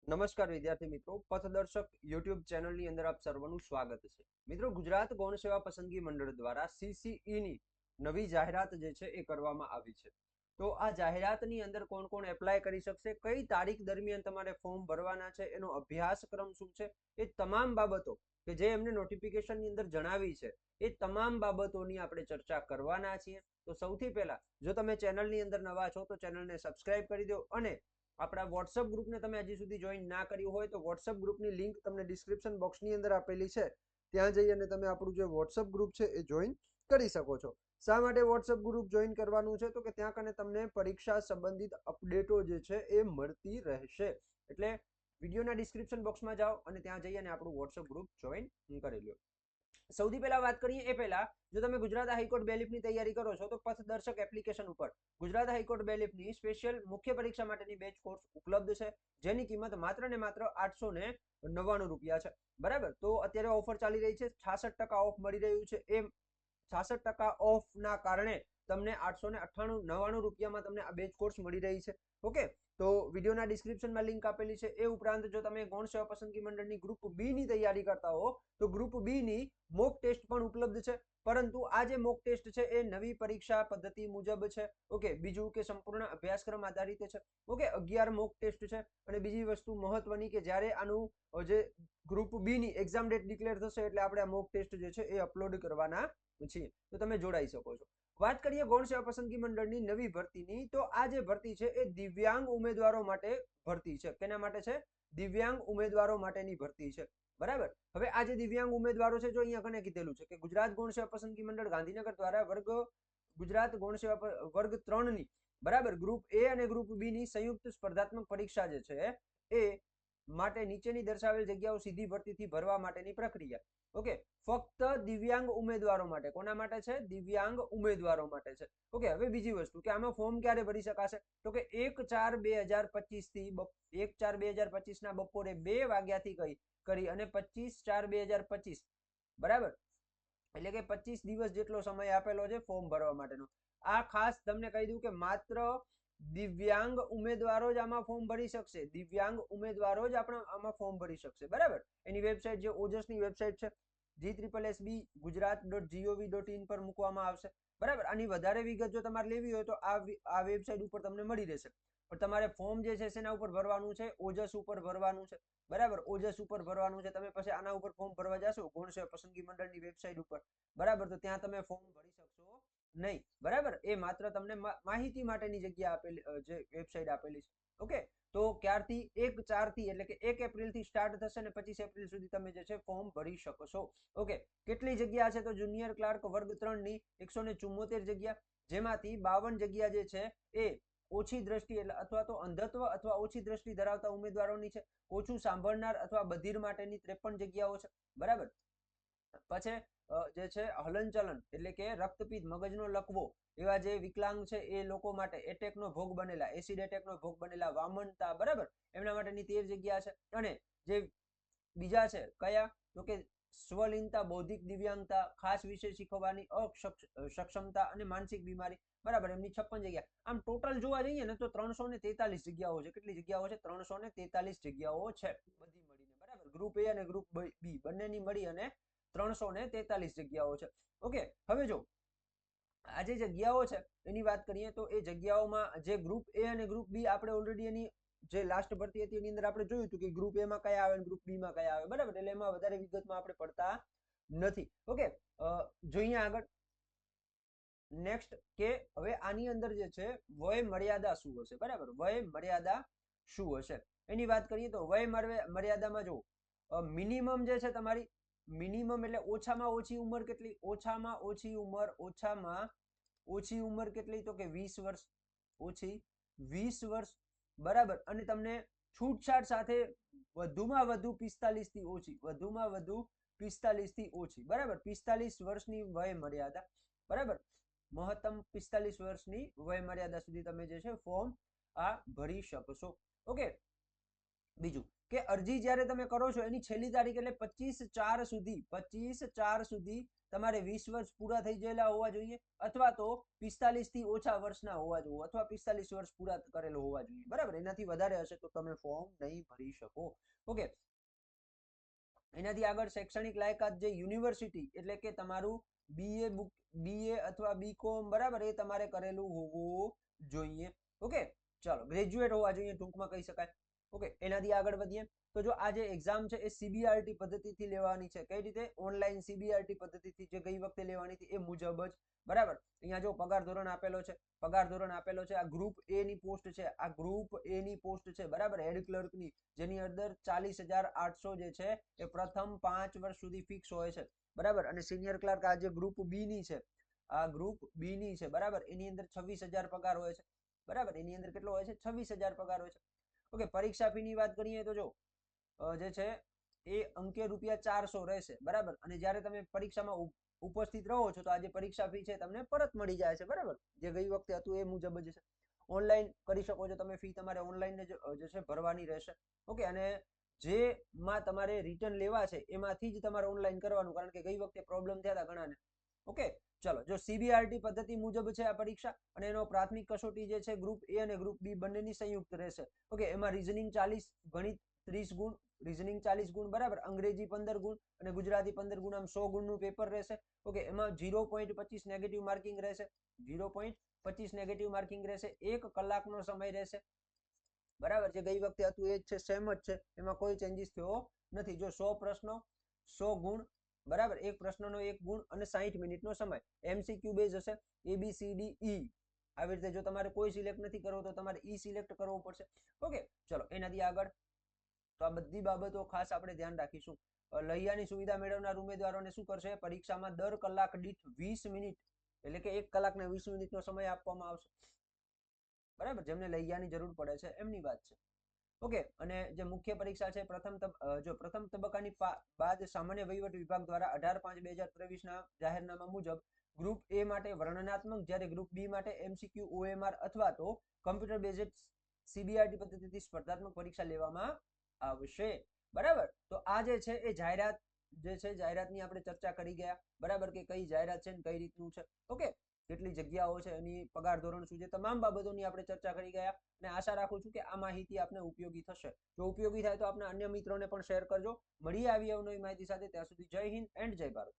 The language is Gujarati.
નમસ્કાર વિદ્યાર્થી મિત્રો, પથદર્શક યુટ્યુબ ચેનલની અંદર આપ સર્વનું સ્વાગત છે. મિત્રો, ગુજરાત ગૌણ સેવા પસંદગી મંડળ દ્વારા CCE ની નવી જાહેરાત જે છે એ કરવામાં આવી છે. તો આ જાહેરાતની અંદર કોણ કોણ એપ્લાય કરી શકશે, કઈ તારીખ દરમિયાન તમારે ફોર્મ ભરવાના છે, એનો અભ્યાસક્રમ શું છે, એ તમામ બાબતો કે જે એમને નોટિફિકેશનની અંદર જણાવી છે એ તમામ બાબતોની આપણે ચર્ચા કરવાના છીએ. તો સૌથી પહેલા, જો તમે ચેનલની અંદર નવા છો તો ચેનલને સબસ્ક્રાઇબ કરી દો અને આપણા વોટ્સઅપ ગ્રુપને તમે હજી સુધી જોઈન ના કર્યું હોય તો વોટ્સઅપ ગ્રુપની લિંક તમને ડિસ્ક્રિપ્શન બોક્સની અંદર આપેલી છે, ત્યાં જઈ અને તમે આપણું જે વોટ્સઅપ ગ્રુપ છે એ જોઈન કરી શકો છો. શા માટે વોટ્સઅપ ગ્રુપ જોઈન કરવાનું છે? તો કે ત્યાં કને તમને પરીક્ષા સંબંધિત અપડેટો જે છે એ મળતી રહેશે. એટલે વિડીયોના ડિસ્ક્રિપ્શન બોક્સમાં જાઓ અને ત્યાં જઈ અને આપણું વોટ્સઅપ ગ્રુપ જોઈન કરી લો. સૌથી પહેલા વાત કરીએ એ પહેલા, જો તમે ગુજરાત હાઈકોર્ટ બેલીફની તૈયારી કરો છો તો પથદર્શક એપ્લિકેશન ઉપર ગુજરાત હાઈકોર્ટ બેલીફની સ્પેશિયલ મુખ્ય પરીક્ષા માટેની બેચ કોર્સ ઉપલબ્ધ છે, જેની કિંમત માત્ર ને માત્ર 899 રૂપિયા છે. બરાબર, તો અત્યારે ઓફર ચાલી રહી છે, 66% ઓફ મળી રહ્યું છે. એ 66% ઓફ ના કારણે તમને 898 રૂપિયામાં તમને આ બેચ કોર્સ મળી રહી છે. ઓકે, તો વિડીયોના ડિસ્ક્રિપ્શનમાં લિંક આપેલી છે. એ ઉપરાંત જો તમે ગૌણ સેવા પસંદગી મંડળની ગ્રુપ બી ની તૈયારી કરતા હો તો ગ્રુપ બી ની મોક ટેસ્ટ પણ ઉપલબ્ધ છે, પરંતુ આ જે મોક ટેસ્ટ છે એ નવી પરીક્ષા પદ્ધતિ મુજબ છે. ઓકે, બીજું કે સંપૂર્ણ અભ્યાસક્રમ આધારિત છે. ઓકે, 11 મોક ટેસ્ટ છે. અને બીજી વસ્તુ મહત્વની કે જ્યારે આનું જે ગ્રુપ બી ની એક્ઝામ ડેટ ડિક્લેર થશે એટલે આપણે આ મોક ટેસ્ટ જે છે એ અપલોડ કરવાના છીએ, તો તમે જોડાઈ શકો છો. વાત કરીએ ગૌણ સેવા પસંદગી મંડળની નવી ભરતીની, તો આ જે ભરતી છે એ દિવ્યાંગ ઉમેદવારો માટે ભરતી છે. કેના માટે છે? દિવ્યાંગ ઉમેદવારો માટેની ભરતી છે. બરાબર, હવે આ જે દિવ્યાંગ ઉમેદવારો છે, જો અહીંયા કને કીધેલું છે કે ગુજરાત ગૌણ સેવા પસંદગી મંડળ ગાંધીનગર દ્વારા ગુજરાત ગૌણ સેવા વર્ગ 3 ની બરાબર ગ્રુપ એ અને ગ્રુપ બી ની સંયુક્ત સ્પર્ધાત્મક પરીક્ષા જે છે એ માટે નીચેની દર્શાવેલ જગ્યાઓ સીધી ભરતીથી ભરવા માટેની પ્રક્રિયા. ઓકે, ફક્ત દિવ્યાંગ ઉમેદવારો માટે. કોના માટે છે? દિવ્યાંગ ઉમેદવારો માટે છે. ઓકે, હવે બીજી વસ્તુ કે આમાં ફોર્મ ક્યારે ભરી શકાશે? તો કે 1/4/2025 થી 1/4/2025 ના બપોરે 2 વાગ્યાથી કરી અને 25/4/2025 બરાબર, એટલે કે 25 દિવસ જેટલો સમય આપેલો છે ફોર્મ ભરવા માટેનો. આ ખાસ તમને કહી દઉં કે માત્ર દિવ્યાંગ ઉમેદવારો જ આમાં ફોર્મ ભરી શકશે. દિવ્યાંગ ઉમેદવારો જ આપણે આમાં ફોર્મ ભરી શકશે. બરાબર, એની વેબસાઇટ જે ઓજસની વેબસાઇટ છે GSSB gujarat.gov.in પર મૂકવામાં આવશે. બરાબર, આની વધારે વિગત જો તમારે લેવી હોય તો આ વેબસાઇટ ઉપર તમને મળી રહેશે. પણ તમારે ફોર્મ જે છે શેના ઉપર ભરવાનું છે? ઓજસ ઉપર ભરવાનું છે. બરાબર, ઓજસ ઉપર ભરવાનું છે. તમે પછી આના ઉપર ફોર્મ ભરવા જશો ગૌણ સેવા પસંદગી મંડળની વેબસાઇટ ઉપર, બરાબર, તો ત્યાં તમે ફોર્મ ભરી શકશો નહીં. બરાબર, એ માત્ર તમને માહિતી માટેની જગ્યા આપેલી, જે વેબસાઇટ આપેલી છે. ઓકે, તો ક્યારથી? 1/4 થી, એટલે કે 1 એપ્રિલ થી સ્ટાર્ટ થશે અને 25 એપ્રિલ સુધી તમે જે છે ફોર્મ ભરી શકશો. ઓકે, કેટલી જગ્યા છે? તો જુનિયર ક્લાર્ક વર્ગ 3 ની 174 જગ્યા, જેમાંથી 52 જગ્યા જે છે એ ઓછી દ્રષ્ટિ એટલે અથવા તો અંધત્વ અથવા ઓછી દ્રષ્ટિ ધરાવતા ઉમેદવારોની છે. ઓછું સાંભળનાર અથવા બધિર માટેની 53 જગ્યાઓ છે. બરાબર, પછી જે છે હલનચલન એટલે કે રક્તપિત્ત, મગજનો લકવો એવા જે વિકલાંગ છે એ લોકો માટે, એટેકનો ભોગ બનેલા, એસિડ એટેકનો ભોગ બનેલા, વામનતા, બરાબર, એમના માટેની 13 જગ્યા છે. અને જે બીજા છે કયા? તો કે સ્વલિનતા, બૌદ્ધિક દિવ્યાંગતા, ખાસ વિષય શીખવવાની અસક્ષમતા અને માનસિક બીમારી, બરાબર, એમની 56 જગ્યા. આમ ટોટલ જોવા જઈએ ને તો 343 જગ્યાઓ છે. કેટલી જગ્યાઓ છે? 343 જગ્યાઓ છે બધી મળીને. બરાબર, ગ્રુપ એ અને ગ્રુપ બી બંનેની મળી અને 343 જગ્યાઓ છે. ઓકે, હવે જો આ જે જગ્યાઓ છે એની વાત કરીએ તો એ જગ્યાઓમાં જે ગ્રુપ એ અને ગ્રુપ બી આપણે ઓલરેડી એની જે લાસ્ટ ભરતી હતી એની અંદર આપણે જોયું હતું કે ગ્રુપ એ માં કયા આવે, ગ્રુપ બી માં કયા આવે. બરાબર, એટલે એમાં વધારે વિગતમાં આપણે પડતા નથી. ઓકે, જોઈએ આગળ. નેક્સ્ટ કે હવે આની અંદર જે છે વય મર્યાદા શું હશે? બરાબર, વય મર્યાદા શું હશે એની વાત કરીએ તો વય મર્યાદામાં જો મિનિમમ જે છે તમારી, મિનિમમ એટલે ઓછામાં ઓછી ઉંમર કેટલી? ઓછામાં ઓછી ઉંમર કેટલી? તો કે 20 વર્ષ. ઓછી 20 વર્ષ. બરાબર, અને તમને છૂટછાટ સાથે વધુમાં વધુ 45 થી ઓછી, વધુમાં વધુ 45 થી ઓછી. બરાબર, 45 વર્ષની વય મર્યાદા. બરાબર, મહત્તમ 45 વર્ષની વય મર્યાદા સુધી તમે જે છે ફોર્મ આ ભરી શકશો. ઓકે, બીજું કે અરજી જ્યારે તમે કરો છો એની છેલ્લી તારીખ એટલે 25/4 સુધી તમારે 20 વર્ષ પૂરા થઈ ગયેલા હોવા જોઈએ, અથવા તો 45 થી ઓછા વર્ષના હોવા જોઈએ, અથવા 45 વર્ષ પૂરા કરેલો હોવા જોઈએ, બરાબર. એનાથી વધારે હશે તો તમે ફોર્મ નહીં ભરી શકો. ઓકે. એનાથી આગળ શૈક્ષણિક લાયકાત, જે યુનિવર્સિટી એટલે કે તમારું બીએ અથવા બીકોમ, બરાબર, એ તમારે કરેલું હોવું જોઈએ. ઓકે, ચાલો, ગ્રેજ્યુએટ હોવા જોઈએ ટૂંકમાં કહી શકાય. ઓકે, એનાથી આગળ વધીએ તો જો આ જે એક્ઝામ છે એ સીબીઆરટી પદ્ધતિથી લેવાની છે. કઈ રીતે? ઓનલાઈન સીબીઆરટી પદ્ધતિથી, જે ગઈ વખતે લેવાની હતી એ મુજબ જ, બરાબર. અહીંયા જો પગાર ધોરણ આપેલો છે, આ ગ્રુપ એ ની પોસ્ટ છે, બરાબર, હેડ ક્લર્ક ની, જેની અંદર 40,800 જે છે એ પ્રથમ 5 વર્ષ સુધી ફિક્સ હોય છે, બરાબર. અને સિનિયર ક્લાર્ક આ જે ગ્રુપ બી ની છે, બરાબર, એની અંદર 26,000 પગાર હોય છે, બરાબર. એની અંદર કેટલો હોય છે? 26,000 પગાર હોય છે. ઓકે, પરીક્ષા ફી ની વાત કરીએ તો જો જે છે એ અંકે ₹400 રહેશે, બરાબર. અને જ્યારે તમે પરીક્ષામાં ઉપસ્થિત રહો છો તો આ જે પરીક્ષા ફી છે તમને પરત મળી જાય છે, બરાબર, જે ગઈ વખતે હતું એ મુજબ જ છે. ઓનલાઈન કરી શકો છો તમે, ફી તમારે ઓનલાઈન જે છે ભરવાની રહેશે. ઓકે, અને જેમાં તમારે રિટર્ન લેવા છે એમાંથી જ તમારે ઓનલાઈન કરવાનું, કારણ કે ગઈ વખતે પ્રોબ્લેમ થયા હતા ઘણાને. ઓકે, ચલો, જો સીબીઆરટી પદ્ધતિ મુજબ છે આ પરીક્ષા, અને એનો પ્રાથમિક કસોટી જે છે ગ્રુપ એ અને ગ્રુપ બી બંનેની સંયુક્ત રહેશે. ઓકે, એમાં રીઝનિંગ 40, ગણિત 30 ગુણ, રીઝનિંગ 40 ગુણ, બરાબર, અંગ્રેજી 15 ગુણ અને ગુજરાતી 15 ગુણ, આમ 100 ગુણનું પેપર રહેશે. ઓકે, એમાં 0.25 નેગેટિવ માર્કિંગ રહેશે, 0.25 નેગેટિવ માર્કિંગ રહેશે. 1 કલાકનો સમય રહેશે, બરાબર. જે ગઈ વખતે હતું એ જ છે, સેમ જ છે, એમાં કોઈ ચેન્જીસ થયો નથી. જો 100 પ્રશ્નો, 100 ગુણ, બરાબર, એક પ્રશ્નનો 1 ગુણ અને 60 મિનિટનો સમય. એમસીક્યુ બેઝ હશે, ABCDE. આવી રીતે જો તમારે કોઈ સિલેક્ટ નથી કરવો તો તમારે ઈ સિલેક્ટ કરવો પડશે. ઓકે, ચલો, એનાથી આગળ તો આ બધી બાબતો ખાસ આપણે ધ્યાન રાખીશું. લૈયાની સુવિધા મેળવનાર ઉમેદવારોને શું કરશે? પરીક્ષામાં દર કલાક દીઠ 20 મિનિટ, એટલે કે 1 કલાક ને 20 મિનિટનો સમય આપવામાં આવશે, બરાબર. જેમને લૈયાની જરૂર પડે છે એમની વાત છે. ઓકે, અને જે મુખ્ય પરીક્ષા છે પ્રથમ તબક્કાની બાદ સામાન્ય વહીવટ વિભાગ દ્વારા 18/5/2023 ના જાહેરનામા મુજબ ગ્રુપ એ માટે વર્ણનાત્મક, જ્યારે ગ્રુપ બી માટે એમસીક્યુ, OMR અથવા તો કમ્પ્યુટર બેઝડ સીબીઆરટી પદ્ધતિથી સ્પર્ધાત્મક પરીક્ષા લેવામાં આવશે, બરાબર. તો આ જે છે એ જાહેરાત જે છે, જાહેરાતની આપણે ચર્ચા કરી ગયા, બરાબર, કે કઈ જાહેરાત છે ને કઈ રીતનું છે. ઓકે, કેટલી જગ્યાઓ છે, એની પગાર ધોરણ શું છે, તમામ બાબતોની આપણે ચર્ચા કરી ગયા. અને આશા રાખું છું કે આ માહિતી આપને ઉપયોગી થશે. જો ઉપયોગી થાય તો આપના અન્ય મિત્રોને પણ શેર કરજો. મળીએ આવી અવનવી માહિતી સાથે. ત્યાં સુધી જય હિન્દ એન્ડ જય ભારત.